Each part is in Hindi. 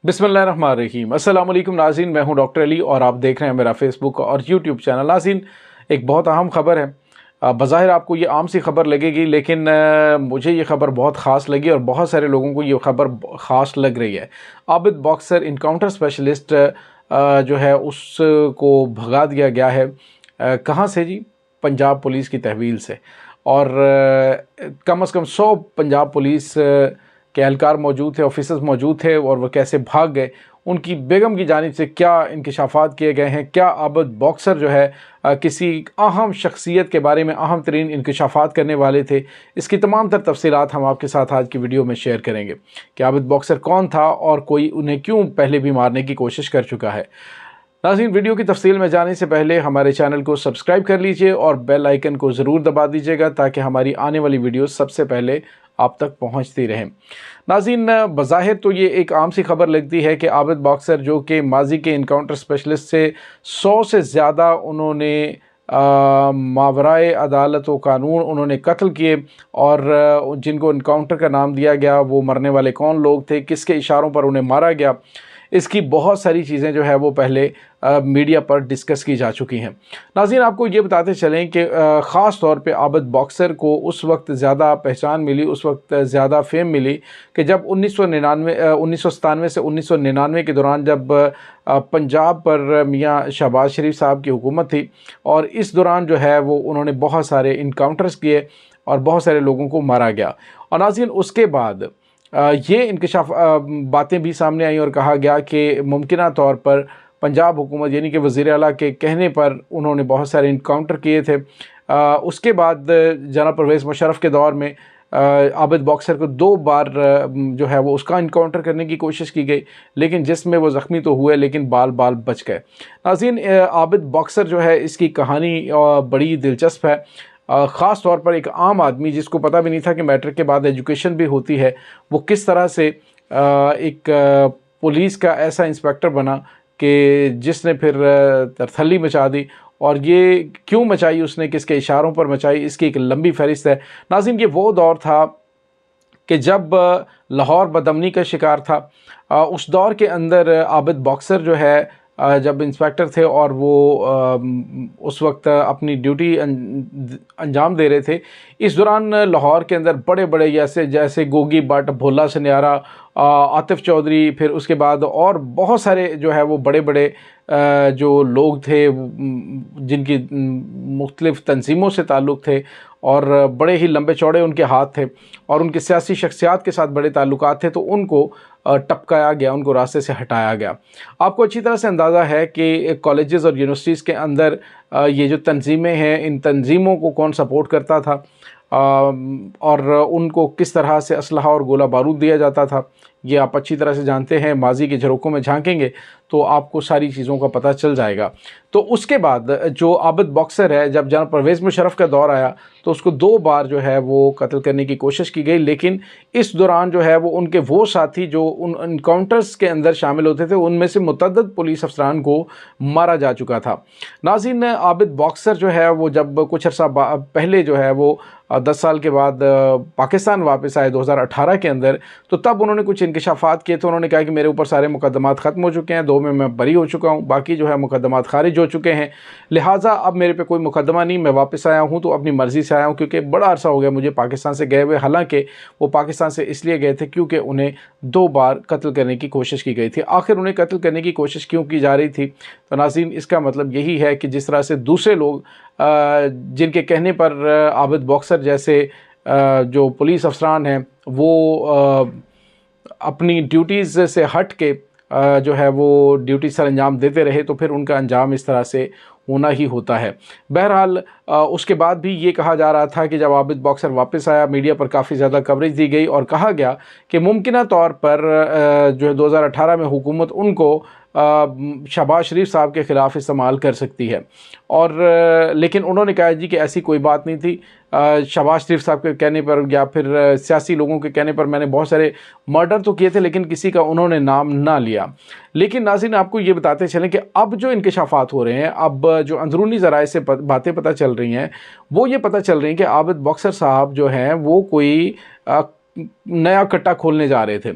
बिस्मिल्लाहिर्रहमानिर्रहीम। अस्सलाम वालेकुम नाज़रीन, मैं हूं डॉक्टर अली और आप देख रहे हैं मेरा फेसबुक और यूट्यूब चैनल। नाज़रीन, एक बहुत अहम खबर है। बज़ाहिर आपको ये आम सी खबर लगेगी, लेकिन मुझे ये खबर बहुत ख़ास लगी और बहुत सारे लोगों को ये खबर ख़ास लग रही है। आबिद बॉक्सर इनकाउंटर स्पेशलिस्ट जो है उसको भगा दिया गया है। कहाँ से जी? पंजाब पुलिस की तहवील से। और कम से कम 100 पंजाब पुलिस के एहलकार मौजूद थे, ऑफिसर्स मौजूद थे, और वह कैसे भाग गए, उनकी बेगम की जानिब से क्या इंकशाफात किए गए हैं, क्या आबिद बॉक्सर जो है किसी अहम शख्सियत के बारे में अहम तरीन इंकशाफात करने वाले थे, इसकी तमाम तर तफसीलात हम आपके साथ आज की वीडियो में शेयर करेंगे कि आबिद बॉक्सर कौन था और कोई उन्हें क्यों पहले भी मारने की कोशिश कर चुका है। नाज़रीन, वीडियो की तफसील में जाने से पहले हमारे चैनल को सब्सक्राइब कर लीजिए और बेल आइकन को ज़रूर दबा दीजिएगा ताकि हमारी आने वाली वीडियो सबसे पहले आप तक पहुंचती रहें। नाज़रीन, बज़ाहिर तो ये एक आम सी खबर लगती है कि आबिद बॉक्सर जो कि माजी के इनकाउंटर स्पेशलिस्ट से 100 से ज़्यादा उन्होंने मावराए अदालत व कानून उन्होंने कत्ल किए, और जिनको इनकाउंटर का नाम दिया गया वो मरने वाले कौन लोग थे, किसके इशारों पर उन्हें मारा गया, इसकी बहुत सारी चीज़ें जो है वो पहले मीडिया पर डिस्कस की जा चुकी हैं। नाज़रीन, आपको ये बताते चलें कि ख़ास तौर पे आबिद बॉक्सर को उस वक्त ज़्यादा पहचान मिली, उस वक्त ज़्यादा फेम मिली कि जब 1997 से 1999 के दौरान जब पंजाब पर मियाँ शहबाज शरीफ साहब की हुकूमत थी, और इस दौरान जो है वो उन्होंने बहुत सारे इनकाउंटर्स किए और बहुत सारे लोगों को मारा गया। और नाज़रीन, उसके बाद ये इंकशाफ बातें भी सामने आई और कहा गया कि मुमकिना तौर पर पंजाब हुकूमत यानी कि वज़ीर आला के कहने पर उन्होंने बहुत सारे इनकाउंटर किए थे। उसके बाद जनाब परवेज़ मुशर्रफ के दौर में आबिद बॉक्सर को 2 बार जो है वो उसका इनकाउंटर करने की कोशिश की गई, लेकिन जिसमें वो ज़ख्मी तो हुए लेकिन बाल बाल बच गए। नाज़रीन, आबिद बॉक्सर जो है इसकी कहानी बड़ी दिलचस्प है। ख़ास तौर पर एक आम आदमी जिसको पता भी नहीं था कि मैट्रिक के बाद एजुकेशन भी होती है, वो किस तरह से एक पुलिस का ऐसा इंस्पेक्टर बना कि जिसने फिर तरथल्ली मचा दी। और ये क्यों मचाई उसने, किसके इशारों पर मचाई, इसकी एक लंबी फहरिस्त है। नाज़रीन, ये वो दौर था कि जब लाहौर बदअमनी का शिकार था। उस दौर के अंदर आबिद बॉक्सर जो है जब इंस्पेक्टर थे और वो उस वक्त अपनी ड्यूटी अंजाम दे रहे थे, इस दौरान लाहौर के अंदर बड़े बड़े जैसे गोगी भट्ट, भोला सन्यारा, आतिफ चौधरी, फिर उसके बाद और बहुत सारे जो है वो बड़े बड़े जो लोग थे जिनकी मुख्तलिफ़ तंजीमों से ताल्लुक़ थे और बड़े ही लंबे चौड़े उनके हाथ थे और उनके सियासी शख्सियात के साथ बड़े ताल्लुकात थे, तो उनको टपकाया गया, उनको रास्ते से हटाया गया। आपको अच्छी तरह से अंदाज़ा है कि कॉलेजेस और यूनिवर्सिटीज़ के अंदर ये जो तंजीमें हैं, इन तंजीमों को कौन सपोर्ट करता था और उनको किस तरह से असलहा और गोला बारूद दिया जाता था, ये आप अच्छी तरह से जानते हैं। माजी के झरोकों में झांकेंगे तो आपको सारी चीज़ों का पता चल जाएगा। तो उसके बाद जो आबिद बॉक्सर है, जब जनाब परवेज़ मुशर्रफ का दौर आया तो उसको 2 बार जो है वो कत्ल करने की कोशिश की गई, लेकिन इस दौरान जो है वो उनके वो साथी जो उन इनकाउंटर्स के अंदर शामिल होते थे, उनमें से मुतअद्दिद पुलिस अफसरान को मारा जा चुका था। नाज़रीन, आबिद बॉक्सर जो है वो जब कुछ अर्सा पहले जो है वो 10 साल के बाद पाकिस्तान वापस आए 2018 के अंदर, तो तब उन्होंने कुछ इंकशाफात किए थे। उन्होंने कहा कि मेरे ऊपर सारे मुकदमात ख़त्म हो चुके हैं, 2 में मैं बरी हो चुका हूँ, बाकी जो है मुकदमात खारिज हो चुके हैं, लिहाजा अब मेरे पे कोई मुकदमा नहीं, मैं वापस आया हूँ तो अपनी मर्ज़ी से आया हूँ, क्योंकि बड़ा अरसा हो गया मुझे पाकिस्तान से गए हुए। हालांकि वो पाकिस्तान से इसलिए गए थे क्योंकि उन्हें 2 बार कत्ल करने की कोशिश की गई थी। आखिर उन्हें कत्ल करने की कोशिश क्यों की जा रही थी? तो नाज़रीन, इसका मतलब यही है कि जिस तरह से दूसरे लोग जिनके कहने पर आबिद बॉक्सर जैसे जो पुलिस अफसरान हैं वो अपनी ड्यूटीज़ से हट के जो है वो ड्यूटी सर अंजाम देते रहे, तो फिर उनका अंजाम इस तरह से होना ही होता है। बहरहाल उसके बाद भी ये कहा जा रहा था कि जब आबिद बॉक्सर वापस आया, मीडिया पर काफ़ी ज़्यादा कवरेज दी गई और कहा गया कि मुमकिना तौर पर जो है 2018 में हुकूमत उनको शहबाज शरीफ साहब के ख़िलाफ़ इस्तेमाल कर सकती है। और लेकिन उन्होंने कहा जी कि ऐसी कोई बात नहीं थी। शहबाज शरीफ साहब के कहने पर या फिर सियासी लोगों के कहने पर मैंने बहुत सारे मर्डर तो किए थे, लेकिन किसी का उन्होंने नाम ना लिया। लेकिन नाज़रीन, आपको ये बताते चलें कि अब जो इंकशाफात हो रहे हैं, अब जो अंदरूनी ज़राए से बातें पता चल रही हैं, वो ये पता चल रही हैं कि आबिद बॉक्सर साहब जो हैं वो कोई नया कट्टा खोलने जा रहे थे।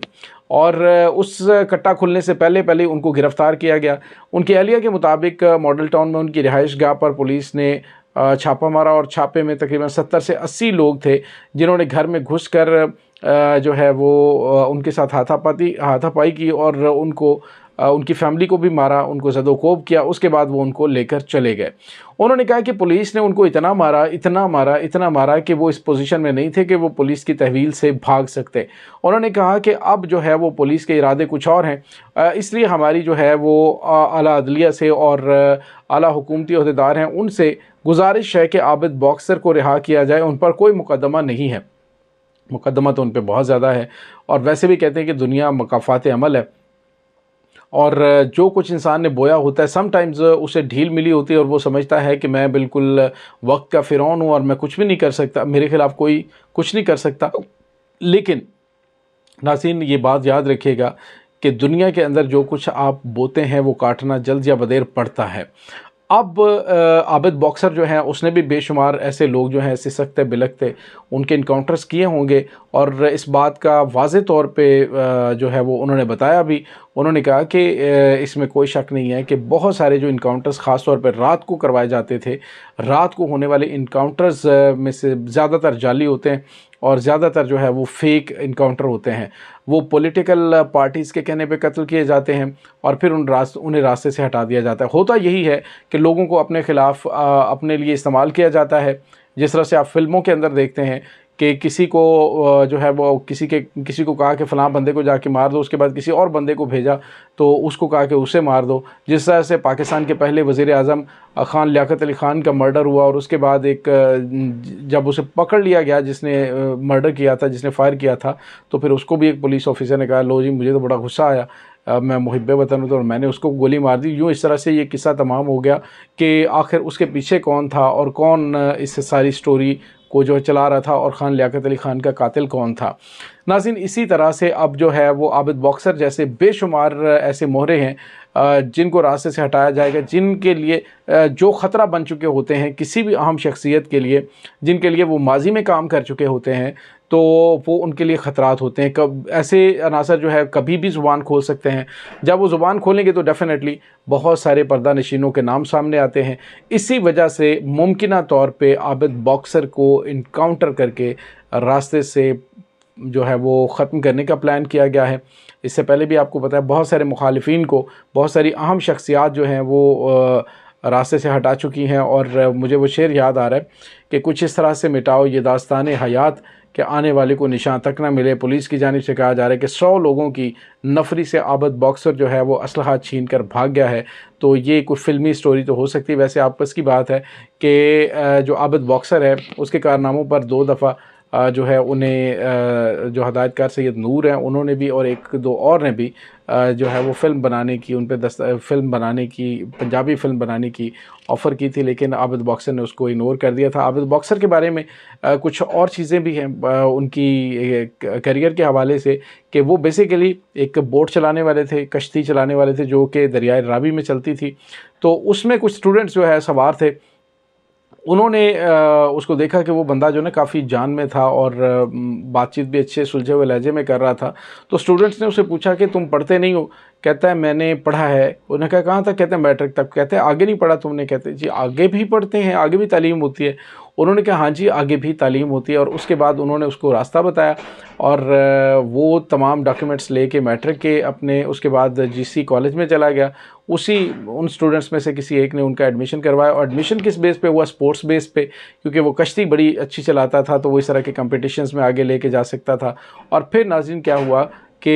और उस कट्टा खुलने से पहले पहले उनको गिरफ़्तार किया गया। उनकी अहलिया के मुताबिक मॉडल टाउन में उनकी रिहाइश गाह पर पुलिस ने छापा मारा और छापे में तकरीबन 70 से 80 लोग थे जिन्होंने घर में घुसकर जो है वो उनके साथ हाथापाई की और उनको उनकी फैमिली को भी मारा, उनको ज़दोकोब किया। उसके बाद वो उनको लेकर चले गए। उन्होंने कहा कि पुलिस ने उनको इतना मारा कि वो इस पोजीशन में नहीं थे कि वो पुलिस की तहवील से भाग सकते। उन्होंने कहा कि अब जो है वो पुलिस के इरादे कुछ और हैं, इसलिए हमारी जो है वो आला अदलिया से और आला हुकूमती अहदेदार हैं उनसे गुजारिश है कि आबिद बॉक्सर को रिहा किया जाए। उन पर कोई मुकदमा नहीं है, मुकदमा तो उन पर बहुत ज़्यादा है। और वैसे भी कहते हैं कि दुनिया मकाफ़ात अमल है और जो कुछ इंसान ने बोया होता है समटाइम्स उसे ढील मिली होती है और वो समझता है कि मैं बिल्कुल वक्त का फ़िरौन हूँ और मैं कुछ भी नहीं कर सकता, मेरे खिलाफ़ कोई कुछ नहीं कर सकता। लेकिन नाज़रीन ये बात याद रखिएगा कि दुनिया के अंदर जो कुछ आप बोते हैं वो काटना जल्द या बदेर पड़ता है। अब आबिद बॉक्सर जो है उसने भी बेशुमार ऐसे लोग जो हैं ऐसे सख्ते बिलखते उनके इनकाउंटर्स किए होंगे और इस बात का वाज़े तौर पे जो है वो उन्होंने बताया भी। उन्होंने कहा कि इसमें कोई शक नहीं है कि बहुत सारे जो इनकाउंटर्स ख़ास तौर पर रात को करवाए जाते थे, रात को होने वाले इनकाउंटर्स में से ज़्यादातर जाली होते हैं और ज़्यादातर जो है वो फेक इनकाउंटर होते हैं। वो पॉलिटिकल पार्टीज़ के कहने पे कत्ल किए जाते हैं और फिर उन्हें रास्ते से हटा दिया जाता है। होता यही है कि लोगों को अपने ख़िलाफ़ अपने लिए इस्तेमाल किया जाता है। जिस तरह से आप फ़िल्मों के अंदर देखते हैं कि किसी को जो है वो किसी को कहा कि फ़लाँ बंदे को जाके मार दो, उसके बाद किसी और बंदे को भेजा तो उसको कहा कि उसे मार दो। जिस तरह से पाकिस्तान के पहले वज़ीर आज़म ख़ान लियाक़त अली ख़ान का मर्डर हुआ और उसके बाद जब उसे पकड़ लिया गया जिसने मर्डर किया था, जिसने फ़ायर किया था, तो फिर उसको भी एक पुलिस ऑफिसर ने कहा लो जी मुझे तो बड़ा गुस्सा आया, मैं मुहिब्बे वतन हूँ तो मैंने उसको गोली मार दी। यूँ इस तरह से ये किस्सा तमाम हो गया कि आखिर उसके पीछे कौन था और कौन इस सारी स्टोरी को जो चला रहा था और ख़ान लियाक़त अली ख़ान का कातिल कौन था। नाज़रीन इसी तरह से अब जो है वो आबिद बॉक्सर जैसे बेशुमार ऐसे मोहरे हैं जिनको रास्ते से हटाया जाएगा, जिनके लिए जो ख़तरा बन चुके होते हैं किसी भी अहम शख्सियत के लिए, जिनके लिए वो माजी में काम कर चुके होते हैं, तो वो उनके लिए ख़तरात होते हैं। कब ऐसे अनासर जो है कभी भी ज़ुबान खोल सकते हैं। जब वो ज़ुबान खोलेंगे तो डेफ़िनेटली बहुत सारे पर्दा नशीनों के नाम सामने आते हैं। इसी वजह से मुमकिना तौर पे आबिद बॉक्सर को इनकाउंटर करके रास्ते से जो है वो ख़त्म करने का प्लान किया गया है। इससे पहले भी आपको पता है बहुत सारे मुखालिफिन को, बहुत सारी अहम शख्सियात जो हैं वो रास्ते से हटा चुकी हैं। और मुझे वो शेर याद आ रहा है कि कुछ इस तरह से मिटाओ ये दास्तान हयात कि आने वाले को निशान तक ना मिले। पुलिस की जानिब से कहा जा रहा है कि 100 लोगों की नफरी से आबिद बॉक्सर जो है वो असलहा छीन कर भाग गया है। तो ये कोई फ़िल्मी स्टोरी तो हो सकती है। वैसे आपस की बात है कि जो आबिद बॉक्सर है उसके कारनामों पर 2 दफ़ा जो है उन्हें जो हदायतकार सैयद नूर हैं उन्होंने भी और 1-2 और ने भी जो है वो फ़िल्म बनाने की पंजाबी फ़िल्म बनाने की ऑफ़र की थी, लेकिन आबिद बॉक्सर ने उसको इग्नोर कर दिया था। आबिद बॉक्सर के बारे में कुछ और चीज़ें भी हैं उनकी करियर के हवाले से कि वो बेसिकली एक बोट चलाने वाले थे, कश्ती चलाने वाले थे जो कि दरियाए रावी में चलती थी। तो उसमें कुछ स्टूडेंट्स जो है सवार थे, उन्होंने उसको देखा कि वो बंदा जो है काफ़ी जान में था और बातचीत भी अच्छे सुलझे हुए लहजे में कर रहा था। तो स्टूडेंट्स ने उससे पूछा कि तुम पढ़ते नहीं हो? कहता है मैंने पढ़ा है। उन्होंने कहा कहाँ तक? कहते हैं मैट्रिक तक। कहते हैं आगे नहीं पढ़ा तुमने? कहते जी आगे भी पढ़ते हैं, आगे भी तालीम होती है। उन्होंने कहा हाँ जी आगे भी तालीम होती है। और उसके बाद उन्होंने उसको रास्ता बताया और वो तमाम डॉक्यूमेंट्स लेके मैट्रिक के अपने उसके बाद जीसी कॉलेज में चला गया। उन स्टूडेंट्स में से किसी एक ने उनका एडमिशन करवाया और एडमिशन किस बेस पे हुआ? स्पोर्ट्स बेस पे, क्योंकि वो कश्ती बड़ी अच्छी चलाता था तो वो इस तरह के कंपटीशंस में आगे लेके जा सकता था। और फिर नाज़रीन क्या हुआ कि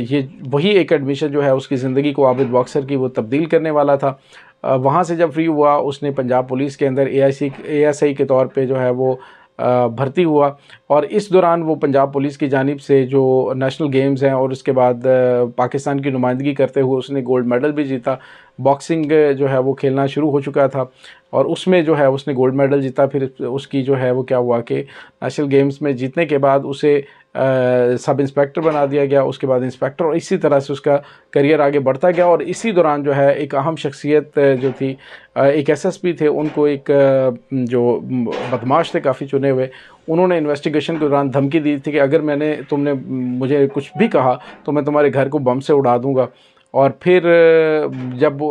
ये वही एक एडमिशन जो है उसकी ज़िंदगी को आबिद बॉक्सर की वो तब्दील करने वाला था। वहाँ से जब फ्री हुआ उसने पंजाब पुलिस के अंदर ASI के तौर पे जो है वो भर्ती हुआ। और इस दौरान वो पंजाब पुलिस की जानिब से जो नेशनल गेम्स हैं और उसके बाद पाकिस्तान की नुमाइंदगी करते हुए उसने गोल्ड मेडल भी जीता। बॉक्सिंग जो है वो खेलना शुरू हो चुका था और उसमें जो है उसने गोल्ड मेडल जीता। फिर उसकी जो है वो क्या हुआ कि नेशनल गेम्स में जीतने के बाद उसे सब इंस्पेक्टर बना दिया गया, उसके बाद इंस्पेक्टर, और इसी तरह से उसका करियर आगे बढ़ता गया। और इसी दौरान जो है एक अहम शख्सियत जो थी, एक एसएसपी थे, उनको एक जो बदमाश थे काफ़ी चुने हुए, उन्होंने इन्वेस्टिगेशन के दौरान धमकी दी थी कि अगर तुमने मुझे कुछ भी कहा तो मैं तुम्हारे घर को बम से उड़ा दूंगा। और फिर जब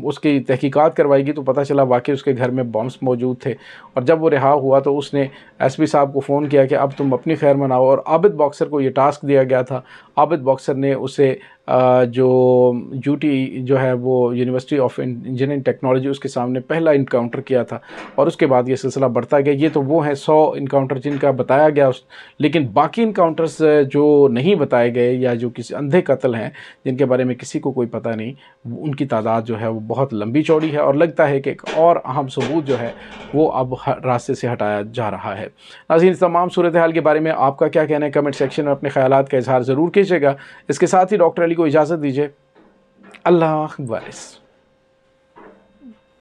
उसकी तहकीकात करवाई गई तो पता चला वाकई उसके घर में बम्स मौजूद थे। और जब वो रिहा हुआ तो उसने एसपी साहब को फ़ोन किया कि अब तुम अपनी खैर मनाओ, और आबिद बॉक्सर को ये टास्क दिया गया था। आबिद बॉक्सर ने उसे जो यूटी जो है वो यूनिवर्सिटी ऑफ इंजीनियरिंग टेक्नोलॉजी, उसके सामने पहला इनकाउंटर किया था, और उसके बाद ये सिलसिला बढ़ता गया। ये तो वो हैं 100 इनकाउंटर जिनका बताया गया, लेकिन बाकी इनकाउंटर्स जो नहीं बताए गए या जो किसी अंधे कत्ल हैं जिनके बारे में किसी को कोई पता नहीं, उनकी तादाद जो है वो बहुत लंबी चौड़ी है। और लगता है कि एक और अहम सबूत जो है वो अब रास्ते से हटाया जा रहा है। नाज़रीन, तमाम सूरत हाल के बारे में आपका क्या कहना है, कमेंट सेक्शन में अपने ख्यालात का इजहार ज़रूर कीजिएगा। इसके साथ ही डॉक्टर अली को इजाज़त दीजिए। अल्लाह वारिस।